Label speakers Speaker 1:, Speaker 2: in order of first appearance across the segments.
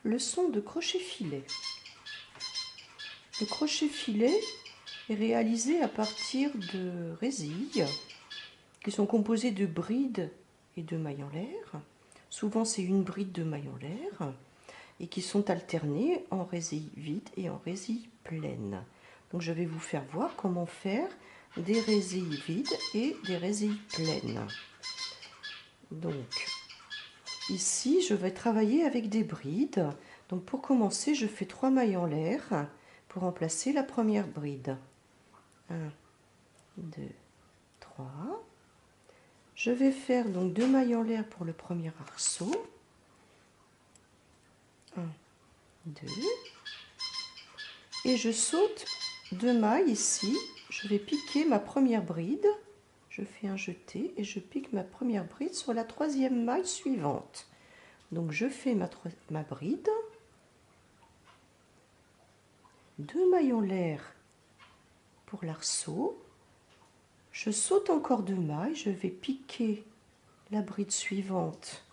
Speaker 1: Leçon de crochet filet. Le crochet filet est réalisé à partir de résilles qui sont composées de brides et de mailles en l'air. Souvent c'est une bride de mailles en l'air et qui sont alternées en résille vide et en résille pleine. Donc je vais vous faire voir comment faire des résilles vides et des résilles pleines. Donc ici je vais travailler avec des brides. Donc pour commencer je fais 3 mailles en l'air pour remplacer la première bride. 1, 2, 3. Je vais faire donc 2 mailles en l'air pour le premier arceau. 1, 2. Et je saute 2 mailles ici. Je vais piquer ma première bride. Je fais un jeté et je pique ma première bride sur la troisième maille suivante. Donc je fais ma bride. 2 mailles en l'air pour l'arceau. Je saute encore 2 mailles. Je vais piquer la bride suivante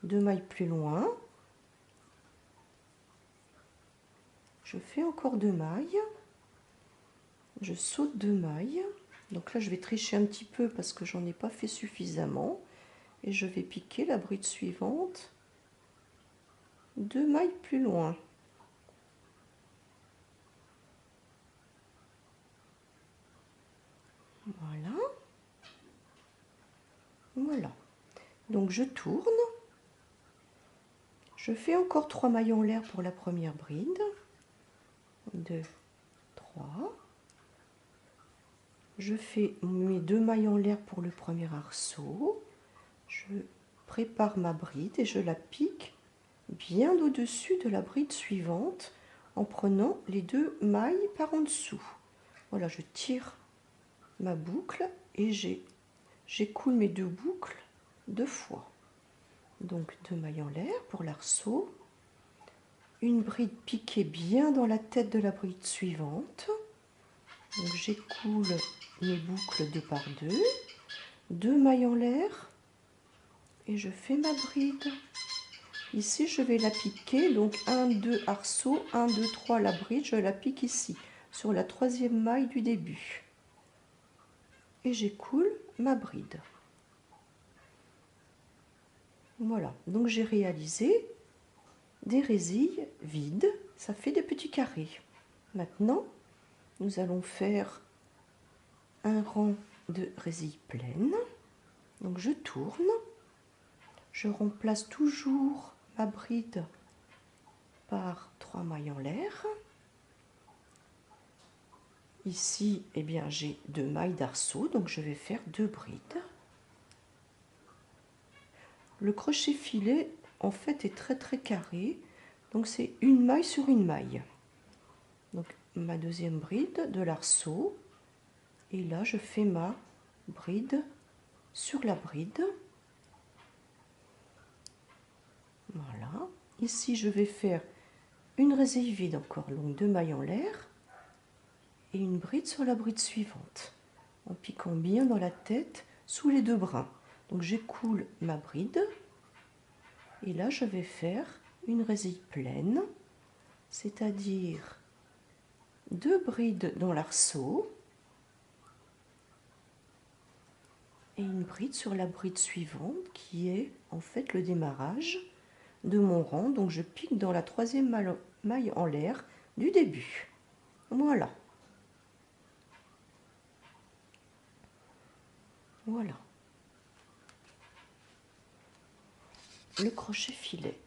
Speaker 1: 2 mailles plus loin. Je fais encore 2 mailles. Je saute 2 mailles. Donc là je vais tricher un petit peu parce que j'en ai pas fait suffisamment. Et je vais piquer la bride suivante 2 mailles plus loin. Voilà. Voilà. Donc je tourne. Je fais encore 3 mailles en l'air pour la première bride. 2, 3. Je fais mes 2 mailles en l'air pour le premier arceau. Je prépare ma bride et je la pique bien au-dessus de la bride suivante en prenant les 2 mailles par en dessous. Voilà, je tire ma boucle et j'écoule mes 2 boucles 2 fois. Donc 2 mailles en l'air pour l'arceau, une bride piquée bien dans la tête de la bride suivante. Donc j'écoule mes boucles 2 par 2, 2 mailles en l'air et je fais ma bride. Ici je vais la piquer, donc 1, 2 arceaux, 1, 2, 3 la bride, je la pique ici sur la troisième maille du début. Et j'écoule ma bride. Voilà, donc j'ai réalisé des résilles vides, ça fait des petits carrés. Maintenant, nous allons faire un rang de résilles pleines. Donc je tourne, je remplace toujours ma bride par 3 mailles en l'air. Ici, eh bien, j'ai 2 mailles d'arceau, donc je vais faire 2 brides. Le crochet filet, en fait, est très carré, donc c'est une maille sur une maille. Donc ma deuxième bride de l'arceau, et là je fais ma bride sur la bride. Voilà. Ici je vais faire une résille vide encore, donc 2 mailles en l'air et une bride sur la bride suivante, en piquant bien dans la tête sous les 2 brins. Donc j'écoule ma bride et là je vais faire une résille pleine, c'est-à-dire 2 brides dans l'arceau et une bride sur la bride suivante qui est en fait le démarrage de mon rang. Donc je pique dans la troisième maille en l'air du début. Voilà. Voilà. Le crochet filet.